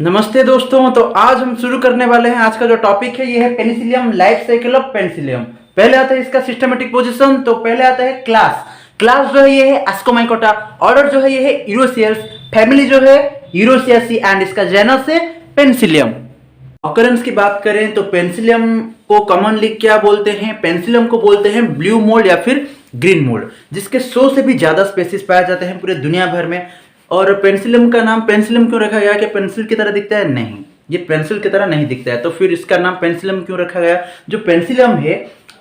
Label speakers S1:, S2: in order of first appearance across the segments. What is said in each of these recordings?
S1: नमस्ते दोस्तों। तो आज हम शुरू करने वाले हैं। आज का जो टॉपिक है ये है Penicillium, life cycle of Penicillium. पहले आता है इसका सिस्टमेटिक पोजीशन। तो पहले आता है क्लास। क्लास जो है ये है एस्कोमाइकोटा। ऑर्डर जो है ये है यूरोसियस। फैमिली जो है यूरोसियासी एंड इसका जेनस है पेनिसिलियम। ऑकरेंस की बात करें तो पेनिसिलियम को कॉमनली क्या बोलते हैं? पेनिसिलियम को बोलते हैं ब्लू मोल्ड या फिर ग्रीन मोल्ड, जिसके 100 से भी ज्यादा स्पेसीज पाए जाते हैं पूरे दुनिया भर में। और पेनिसिलियम का नाम पेनिसिलियम क्यों रखा गया? कि पेंसिल की तरह दिखता है? नहीं, ये पेंसिल की तरह नहीं दिखता है। तो फिर इसका नाम पेनिसिलियम क्यों रखा गया? जो पेनिसिलियम है,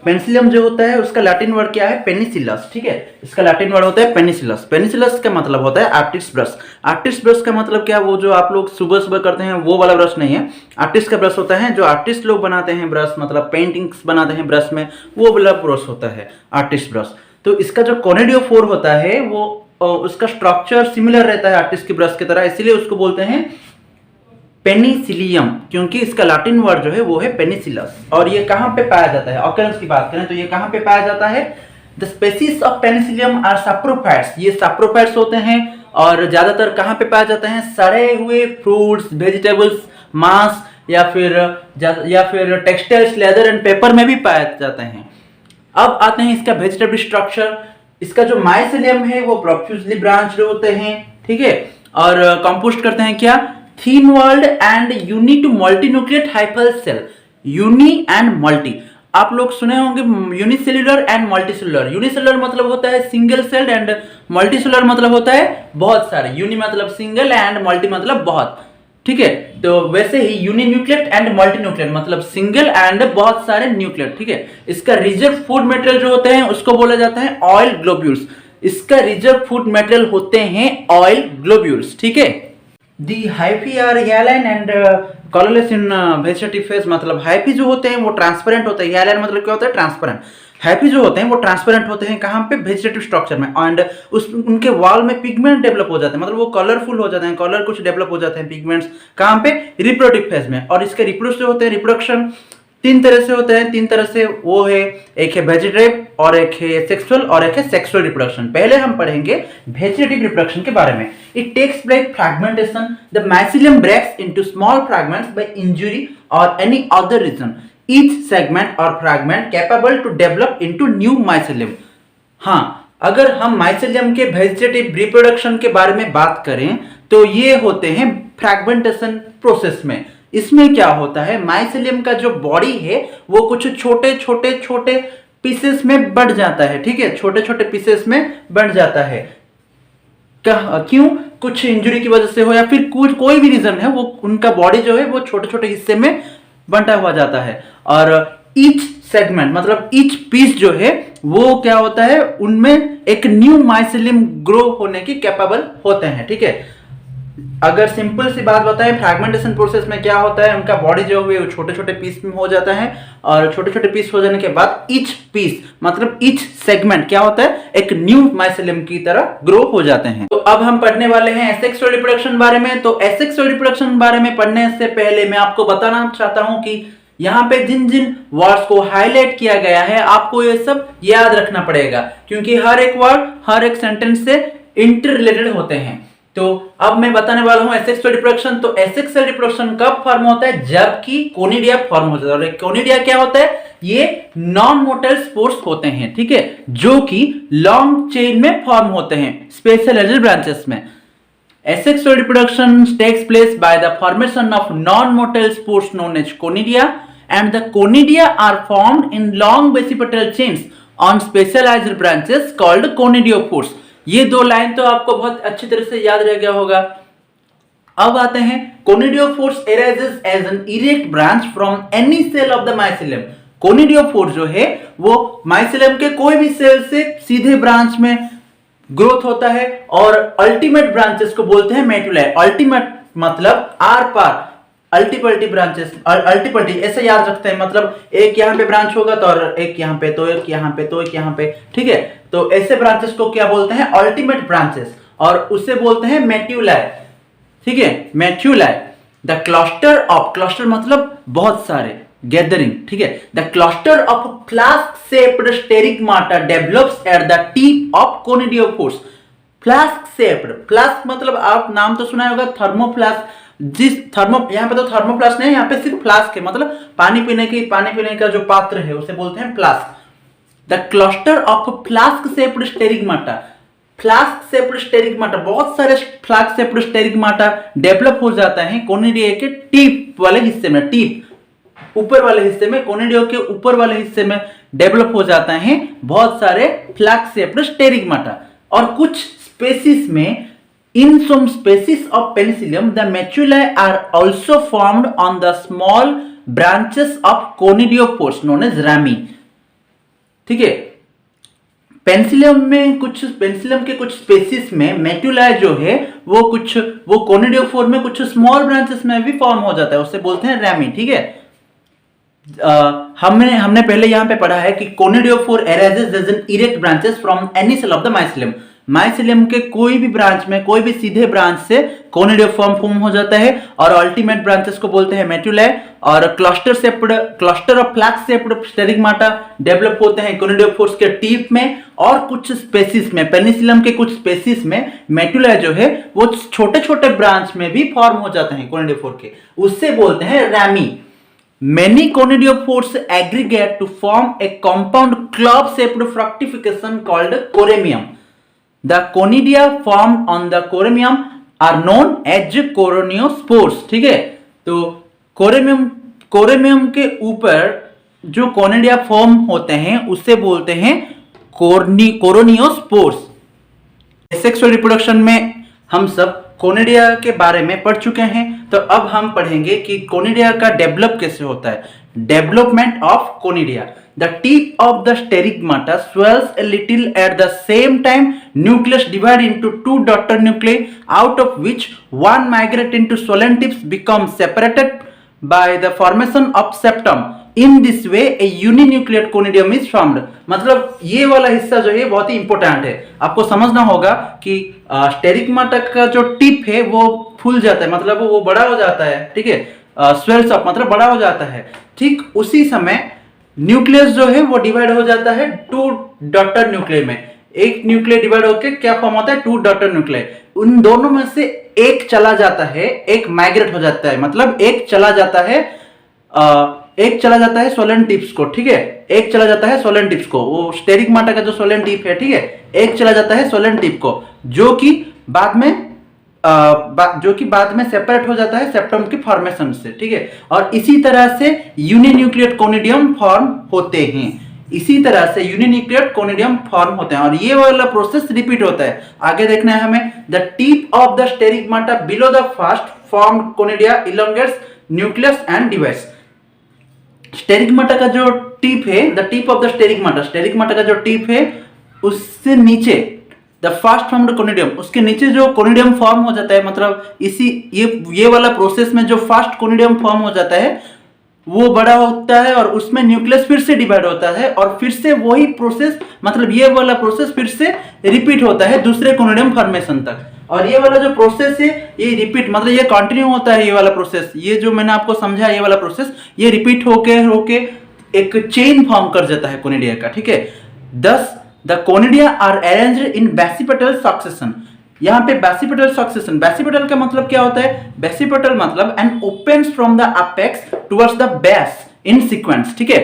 S1: पेनिसिलियम जो होता है उसका लैटिन वर्ड क्या है? पेनिसिलस। ठीक है, इसका लैटिन वर्ड होता है पेनिसिलस। पेनिसिलस का मतलब होता है आर्टिस्ट ब्रश। आर्टिस्ट ब्रश का मतलब क्या? वो जो आप लोग सुबह सुबह करते हैं वो वाला ब्रश नहीं है। आर्टिस्ट का ब्रश होता है जो आर्टिस्ट लोग बनाते हैं ब्रश, मतलब पेंटिंग्स बनाते हैं ब्रश में, वो वाला ब्रश होता है आर्टिस्ट ब्रश। तो इसका जो कोनिडियोफोर होता है वो उसका स्ट्रक्चर सिमिलर रहता है आर्टिस्ट की ब्रश की तरह, इसीलिए उसको बोलते हैं पेनिसिलियम, क्योंकि इसका लैटिन वर्ड जो है वो है पेनिसिलस। और ये कहां पे पाया जाता है? ऑकरेंस की बात करें तो ये कहां पे पाया जाता है? The species of penicillium are saprophytes. ये सैप्रोफाइट्स होते हैं और ज्यादातर कहां पे पाए जाते हैं? सड़े हुए फ्रूट्स, वेजिटेबल्स, मांस या फिर टेक्सटाइल्स, लेदर एंड पेपर में भी पाए जाते हैं। अब आते हैं इसका वेजिटेबल स्ट्रक्चर। इसका जो माइसेलियम है वो प्रोफ्यूजली ब्रांच्ड होते हैं, ठीक है, और कंपोस्ट करते हैं क्या? Thin walled and uni to multinucleate hyphal cell. Uni and multi आप लोग सुने होंगे, यूनिसेल्युलर एंड मल्टीसेल्युलर। यूनिसेल्युलर मतलब होता है सिंगल सेल्ड एंड मल्टीसेल्युलर मतलब होता है बहुत सारे। यूनि मतलब सिंगल एंड मल्टी मतलब बहुत, ठीक है। तो वैसे ही यूनिन्यूक्लिएट एंड मल्टीन्यूक्लिएट मतलब सिंगल एंड बहुत सारे न्यूक्लिएट, ठीक है। इसका रिजर्व फूड मटेरियल जो होते हैं उसको बोला जाता है ऑयल ग्लोब्यूल्स। इसका रिजर्व फूड मटेरियल होते हैं ऑयल ग्लोब्यूल्स, ठीक है। The hyphae are hyaline and colourless in vegetative phase. मतलब हाइफी जो होते हैं वो ट्रांसपेरेंट होते हैं। ह्यालाइन मतलब क्या होता है? ट्रांसपेरेंट। हैप्पी जो होते हैं वो ट्रांसपेरेंट होते हैं कहाँ पे? वेजिटेटिव स्ट्रक्चर में। एंड उनके वॉल में पिगमेंट डेवलप हो जाते हैं, मतलब वो कलरफुल हो जाते हैं, कलर कुछ डेवलप हो जाते हैं पिगमेंट्स। कहाँ पे? रिप्रोडक्टिव फेज में। और इसके रिप्रोड्यूस जो होते हैं, रिप्रोडक्शन तीन तरह से होते हैं। तीन तरह से वो है, एक है वेजिटेटिव और एक है सेक्सुअल और एक है सेक्सुअल रिप्रोडक्शन। पहले हम पढ़ेंगे वेजिटेटिव रिप्रोडक्शन के बारे में। It takes by fragmentation. The mycelium breaks into small fragments by injury or any other reason. Each segment or fragment capable to develop into new mycelium। हाँ, अगर हम माइसेलियम के वेजिटेटिव रिप्रोडक्शन के बारे में बात करें तो ये होते हैं फ्रैगमेंटेशन प्रोसेस में। इसमें क्या होता है? माइसेलियम का जो बॉडी है वो कुछ छोटे छोटे छोटे पीसेस में बढ़ जाता है, ठीक है, छोटे छोटे पीसेस में बढ़ जाता है। क्यों? कुछ इंजरी की वजह से हो या फिर कोई भी रीजन है, वो उनका बॉडी जो है वो छोटे छोटे हिस्से में बंटा हुआ जाता है। और ईच सेगमेंट मतलब ईच पीस जो है वो क्या होता है? उनमें एक न्यू माइसेलियम ग्रो होने की कैपेबल होते हैं, ठीक है। अगर सिंपल सी बात बताएं, फ्रैगमेंटेशन प्रोसेस में क्या होता है? उनका बॉडी जो है वो छोटे छोटे पीस में हो जाता है और छोटे छोटे पीस हो जाने के बाद ईच पीस मतलब ईच सेगमेंट क्या होता है? एक न्यू माइसेलियम की तरह ग्रो हो जाते हैं। तो अब हम पढ़ने वाले हैं एसेक्सुअल रिप्रोडक्शन बारे में। तो एसेक्सुअल रिप्रोडक्शन बारे में पढ़ने से पहले मैं आपको बताना चाहता हूं कि यहाँ पे जिन जिन वर्ड्स को हाईलाइट किया गया है आपको ये सब याद रखना पड़ेगा, क्योंकि हर एक वर्ड हर एक सेंटेंस से इंटर रिलेटेड होते हैं। तो अब मैं बताने वाला हूं एसेक्सुअल रिप्रोडक्शन। तो एसेक्सुअल रिप्रोडक्शन कब फॉर्म होता है? जबकि कोनिडिया फॉर्म हो जाता है। और कोनिडिया क्या होता है? ये नॉन मोटाइल स्पोर्स होते हैं, ठीक है, जो कि लॉन्ग चेन में फॉर्म होते हैं स्पेशलाइज्ड ब्रांचेस में। Asexual reproduction takes place by the formation of non-motile spores known as conidia, and the conidia are formed in long basipetal chains on specialized branches called conidiophores। ये दो line तो आपको बहुत अच्छी तरह से याद रह गया होगा। अब आते हैं conidiophores arises as an erect branch from any cell of the mycelium। conidiophore जो है वो माइसेलियम के कोई भी सेल से सीधे ब्रांच में ग्रोथ होता है और अल्टीमेट ब्रांचेस को बोलते हैं मेटुलाई। अल्टीमेट मतलब आर पार, अल्टीपल्टी ब्रांचेस, अल्टीपल्टी ऐसे याद रखते हैं, मतलब एक यहाँ पे ब्रांच होगा तो और एक यहाँ पे, तो एक यहाँ पे, तो एक यहाँ पे, ठीक है। तो ऐसे ब्रांचेस को क्या बोलते हैं? अल्टीमेट ब्रांचेस, और उसे बोलते हैं मेट्यूलाई, ठीक है, metulae. The cluster of, cluster मतलब बहुत सारे, गैदरिंग, ठीक है। The cluster of flask shaped sterigmata develops at the tip of conidiophores. Flask shaped, flask मतलब आप नाम तो सुना होगा, थर्मोफ्लास्क जिस यहाँ पे तो थर्मोप्लास्ट नहीं है, यहाँ पे सिर्फ फ्लास्क है, मतलब पानी पीने का जो पात्र है उसे बोलते हैं flask. The cluster of flask shaped sterigmata, flask shaped sterigmata, बहुत सारे फ्लास्क शेप्ड स्टेरिगमाटा डेवलप हो जाता है कोनिडिया के टिप वाले हिस्से में, टिप ऊपर वाले हिस्से में, कोनिडिया के ऊपर वाले हिस्से में डेवलप हो जाता है बहुत सारे फ्लास्क शेप्ड स्टेरिगमाटा। और कुछ स्पेसीज में, in some species of penicillium the maculae are also formed on the small branches of conidiophores known as rami। ठीक है, पेनिसिलियम के कुछ स्पेसीज में मैक्यूलाए जो है वो कोनिडियोफोर में कुछ स्मॉल ब्रांचेस में भी फॉर्म हो जाता है, उससे बोलते हैं रैमी। ठीक है, हमने पहले यहां पे पढ़ा है कि conidiophore arises as an erect branches from any cell of the mycelium. Mycelium के कोई भी ब्रांच में, कोई भी सीधे ब्रांच से कोनिडियोफॉर्म फॉर्म हो जाता है और अल्टीमेट ब्रांचेस को बोलते हैं मेट्यूलाए। और cluster of flask shaped sterigmata develop होते हैं कोनिडियोफोर्स के टीप में। और कुछ स्पेसीज में, पेनिसिलियम के कुछ स्पेसीज में मेट्यूलाए जो है वो छोटे छोटे ब्रांच में भी फॉर्म हो जाते हैं कोनिडियोफोर के, उससे बोलते हैं ramie. Many conidiophores aggregate to form a compound club-shaped fructification called coremium. The conidia formed on the coremium are known as coroniospores। ठीक है, तो कोरेमियम के ऊपर जो कोनिडिया फॉर्म होते हैं उससे बोलते हैं कोरोनियोस्पोर्स। सेक्सुअल रिप्रोडक्शन में हम सब कोनिडिया के बारे में पढ़ चुके हैं, तो अब हम पढ़ेंगे कि कोनिडिया का डेवलप कैसे होता है। Development of conidia. The tip of the sterigmata swells a little at the same time nucleus divide into two daughter nuclei out of which one migrate into swollen tips become separated by the formation of septum। In this way a uninucleate conidium is formed। मतलब ये वाला हिस्सा जो है बहुत ही important है, आपको समझना होगा कि स्टेरिगमाटा का जो टिप है वो फूल जाता है, मतलब वो बड़ा हो जाता है। ठीक है, स्वेल्स अप मतलब बड़ा हो जाता है। ठीक उसी समय न्यूक्लियस जो है वो डिवाइड हो जाता है टू डॉटर न्यूक्लियर में। एक न्यूक्लियर डिवाइड होकर क्या फॉर्म होता है, टू डॉटर न्यूक्लियर। उन दोनों में से एक चला जाता है, एक माइग्रेट हो जाता है, मतलब एक चला जाता है सोलन टिप्स को। ठीक है, एक चला जाता है सोलन टिप्स को, वो स्टेरिगमाटा का जो सोलन टिप है, ठीक है, एक चला जाता है सोलन टिप को, जो कि बाद में सेपरेट हो जाता है सेप्टम की फॉर्मेशन से। ठीक है, और इसी तरह से यूनिन्यूक्लिएट कोनिडियम फॉर्म होते हैं, और ये वाला प्रोसेस रिपीट होता है। आगे देखना है हमें। The tip of the sterigmata below the first formed conidia elongates nucleus and divides. Sterigmata का जो टिप है, the tip of the sterigmata का जो टिप है उससे नीचे द फर्स्ट फॉर्म्ड कोनिडियम, उसके नीचे जो कोनिडियम फॉर्म हो जाता है, मतलब ये वाला प्रोसेस में जो फर्स्ट कोनिडियम फॉर्म हो जाता है वो बड़ा होता है और उसमें न्यूक्लियस फिर से डिवाइड होता है और फिर से वही प्रोसेस, मतलब ये वाला प्रोसेस फिर से रिपीट होता है दूसरे कोनिडियम फॉर्मेशन तक। और ये वाला जो प्रोसेस है ये रिपीट, मतलब ये कंटिन्यू होता है। ये वाला प्रोसेस, ये जो मैंने आपको समझा, ये वाला प्रोसेस ये रिपीट होके एक चेन फॉर्म कर जाता है कोनिडिया का। ठीक है, thus the conidia are arranged in basipetal succession. यहाँ पे बेसिपेटल सक्सेशन, बेसिपेटल का मतलब क्या होता है, बेसिपेटल मतलब and opens from the apex towards the base in sequence. ठीक है,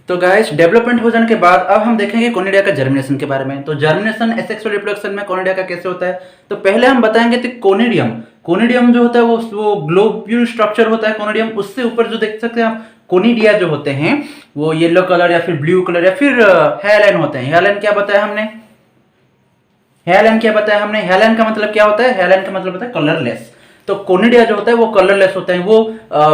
S1: तो गाइस डेवलपमेंट हो जाने के बाद अब हम देखेंगे कोनिडिया का जर्मिनेशन के बारे में। तो जर्मिनेशन एसेक्सुअल रिप्रोडक्शन में कोनिडिया का कैसे होता है, तो पहले हम बताएंगे तो कोनिडियम जो होता है वो ग्लोब्यूल स्ट्रक्चर होता है कोनिडियम। उससे ऊपर जो देख सकते हैं आप कोनिडिया जो होते हैं वो येलो कलर या फिर ब्लू कलर या फिर हेयरलाइन होते हैं। हेयरलाइन क्या बताया हमने, हेयरलाइन का मतलब क्या होता है, हेयरलाइन का मतलब होता है कलरलेस। तो कोनिडिया जो होता है वो कलरलेस होते हैं, वो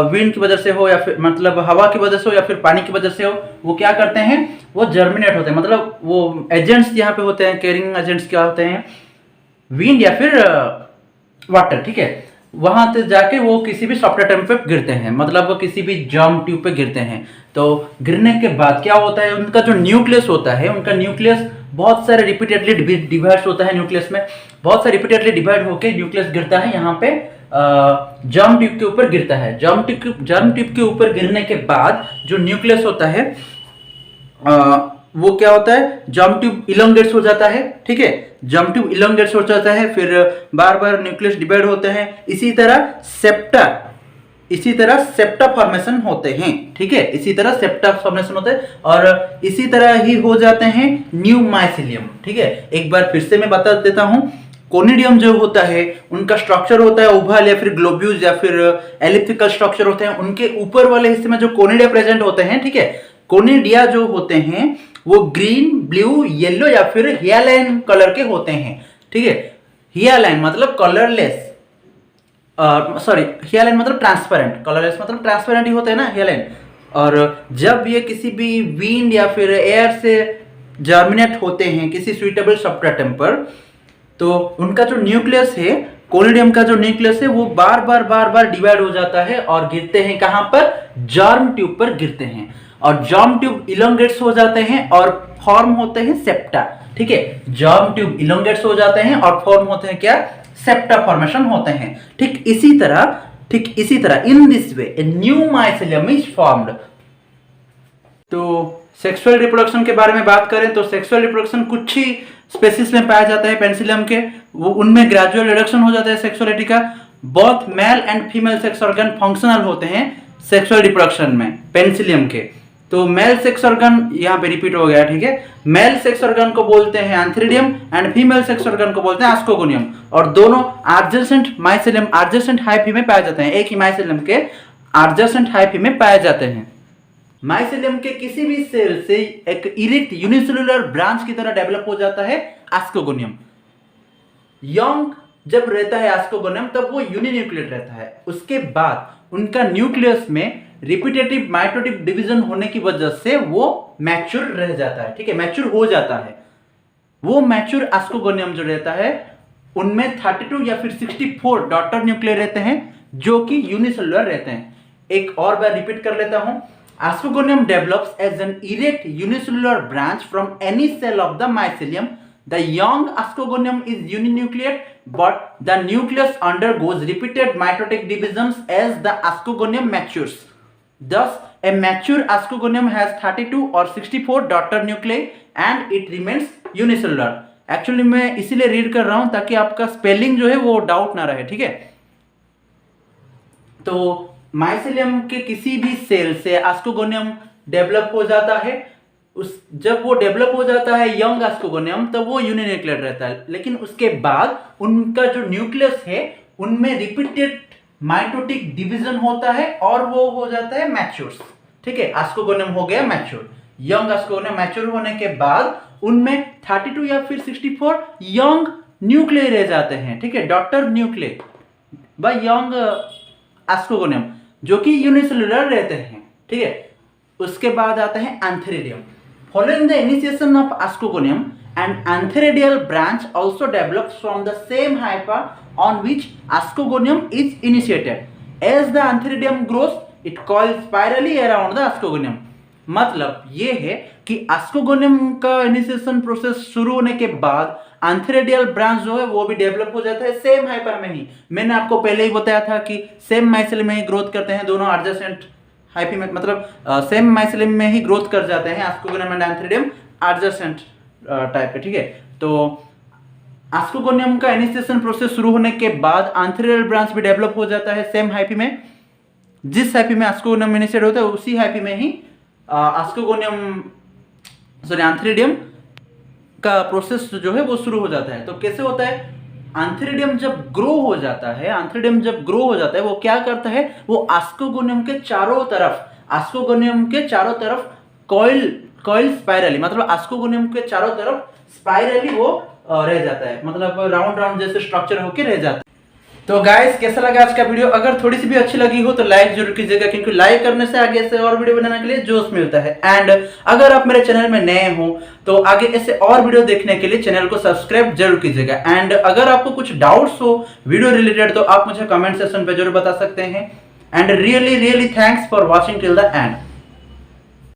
S1: विंड की वजह से हो या फिर मतलब हवा की वजह से हो या फिर पानी की वजह से हो, वो क्या करते हैं, वो जर्मिनेट होते हैं। मतलब वो एजेंट्स यहाँ पे होते हैं, कैरिंग एजेंट्स क्या होते हैं, विंड या फिर वाटर। ठीक है, वहां से जाके वो किसी भी सॉफ्टवेयर पे गिरते हैं, मतलब वो किसी भी जर्म ट्यूब पे गिरते हैं। तो गिरने के बाद क्या होता है, उनका जो न्यूक्लियस होता है, उनका न्यूक्लियस बहुत सारे रिपीटेडली डिवाइड होता है, न्यूक्लियस में बहुत सारे रिपीटेडली डिवाइड होकर न्यूक्लियस गिरता है यहाँ पे जर्म ट्यूब के ऊपर गिरता है। जर्म ट्यूब के ऊपर गिरने के बाद जो न्यूक्लियस होता है वो क्या होता है, जर्म ट्यूब इलोंगेट्स हो जाता है, ठीक है, जर्म ट्यूब इलोंगेट्स हो जाता है, फिर बार बार न्यूक्लियस डिवाइड होते हैं, इसी तरह सेप्टा फॉर्मेशन होते हैं, ठीक है, इसी तरह सेप्टा फॉर्मेशन होते हैं और इसी तरह ही हो जाते हैं न्यू माइसेलियम, ठीक है। एक बार फिर से मैं बता देता हूं, कोनिडियम जो होता है उनका स्ट्रक्चर होता है ओवल या फिर ग्लोब्यूल्स या फिर एलिप्टिकल स्ट्रक्चर होते हैं, उनके ऊपर वाले हिस्से में जो कोनिडिया प्रेजेंट होते हैं, ठीक है, कोनिडिया जो होते हैं वो ग्रीन, ब्लू, येलो या फिर हियालाइन कलर के होते हैं, ठीक है। हियालाइन मतलब कलरलेस, सॉरी हियालाइन मतलब ट्रांसपेरेंट, कलरलेस मतलब ट्रांसपेरेंट ही होते हैं ना हियालाइन। और जब ये किसी भी विंड या फिर एयर से जर्मिनेट होते हैं किसी सुइटेबल सब्सट्रेटम पर, तो उनका जो न्यूक्लियस है, कोनिडियम का जो न्यूक्लियस है वो बार बार डिवाइड हो जाता है और गिरते हैं कहां पर, जर्म ट्यूब पर गिरते हैं और जर्म ट्यूब इलोंगेट्स हो जाते हैं और फॉर्म होते हैं सेप्टा, ठीक है, जर्म ट्यूब इलोंगेट्स हो जाते हैं और फॉर्म होते हैं क्या, सेप्टा फॉर्मेशन होते हैं। ठीक इसी तरह in this way a new mycelium is formed. तो सेक्सुअल रिप्रोडक्शन के बारे में बात करें तो सेक्सुअल रिप्रोडक्शन कुछ ही स्पेसिस में पाया जाता है पेनिसिलियम के, वो उनमें ग्रेजुअल रिडक्शन हो जाता है सेक्सुअलिटी का। Both male and female sex organ functional होते हैं सेक्सुअल रिप्रोडक्शन में पेनिसिलियम के। तो मेल सेक्स ऑर्गन यहाँ पे रिपीट हो गया, ठीक है, मेल सेक्स ऑर्गन को बोलते हैं antheridium and female sex organ को बोलते हैं आस्कोगोनियम, और दोनों एडजेसेंट माइसेलियम एडजेसेंट हाइफी में पाए जाते हैं, एक ही माइसेलियम के एडजेसेंट हाइफी में पाए जाते हैं। माइसेलियम के किसी भी सेल से एक इरेक्ट यूनिसेलुलर ब्रांच की तरह डेवलप हो जाता है आस्कोगोनियम। यंग जब रहता है आस्कोगोनियम तब वो यूनिन्यूक्लिएट रहता है, उसके बाद उनका न्यूक्लियस में रिपीटेटिव माइटोटिक डिवीजन होने की वजह से वो मैच्योर रह जाता है, ठीक है, मैच्योर हो जाता है। वो मैच्योर आस्कोगोनियम जो रहता है उनमें 32 या फिर 64 डॉटर न्यूक्लियर रहते हैं जो कि यूनिसेलुलर रहते हैं। एक और बार रिपीट कर लेता हूं, ascogonium develops as an erect unicellular branch from any cell of the mycelium. The young Ascogonium is uninucleate, but the nucleus undergoes repeated mitotic divisions as the Ascogonium matures. Thus, a mature Ascogonium has 32 or 64 daughter nuclei and it remains unicellular. Actually मैं इसीलिए read कर रहा हूं ताकि आपका spelling जो है वो डाउट ना रहे, ठीक है। तो माइसेलियम के किसी भी सेल से आस्कोगोनियम डेवलप हो जाता है, जब वो डेवलप हो जाता है यंग आस्कोगोनियम तब वो यूनिन्यूक्लिएट रहता है, लेकिन उसके बाद उनका जो न्यूक्लियस है उनमें रिपीटेड माइटोटिक डिवीजन होता है और वो हो जाता है मैच्योर, ठीक है, आस्कोगोनियम हो गया मैच्योर। यंग आस्कोगोनियम मैच्योर होने के बाद उनमें 32 या फिर 64 यंग न्यूक्लियर रह जाते हैं, ठीक है, डॉटर न्यूक्लियर बाय यंग आस्कोगोनियम जो कि यूनिसेलुलर रहते हैं, ठीक है। उसके बाद आता है antheridium. Following the initiation of Ascogonium, an antheridial branch also develops from the same hypha on which Ascogonium is initiated. As the antheridium grows, it coils spirally around the Ascogonium. मतलब ये है कि Ascogonium का initiation process शुरू होने के बाद antheridial branch जो है वो भी डेवलप हो जाता है सेम हाइपा में ही। मैंने आपको पहले ही बताया था कि सेम माइसेलियम में ही ग्रोथ करते हैं दोनों एडजेसेंट हाइफी में, मतलब सेम माइसेलियम में ही ग्रोथ कर जाते हैं आस्कोगोनियम एंड एंथेरिडियम एडजेसेंट टाइप के, ठीक है। तो आस्कोगोनियम का इनिशिएशन प्रोसेस शुरू होने के बाद एंथेरिडियल ब्रांच भी डेवलप हो जाता है सेम हाइफी में। जिस हाइफी में आस्कोगोनियम इनिशिएट होता है उसी हाइफी में ही एंथेरिडियम का प्रोसेस जो है वो शुरू हो जाता है। तो कैसे होता है, एंथेरिडियम जब ग्रो हो जाता है वो क्या करता है, वो आस्कोगोनियम के चारों तरफ कॉइल स्पाइरली, मतलब आस्कोगोनियम के चारों तरफ स्पाइरली वो रह जाता है, मतलब राउंड जैसे स्ट्रक्चर होके रह जाता है। तो गाइस कैसा लगा आज का वीडियो, अगर थोड़ी सी भी अच्छी लगी हो तो लाइक जरूर कीजिएगा, क्योंकि लाइक करने से आगे से और वीडियो बनाने के लिए जोश मिलता है। एंड अगर आप मेरे चैनल में नए हो तो आगे ऐसे और वीडियो देखने के लिए चैनल को सब्सक्राइब जरूर कीजिएगा। एंड अगर आपको कुछ डाउट्स हो वीडियो रिलेटेड तो आप मुझे कमेंट सेक्शन पे जरूर बता सकते हैं। And really thanks for watching till the end.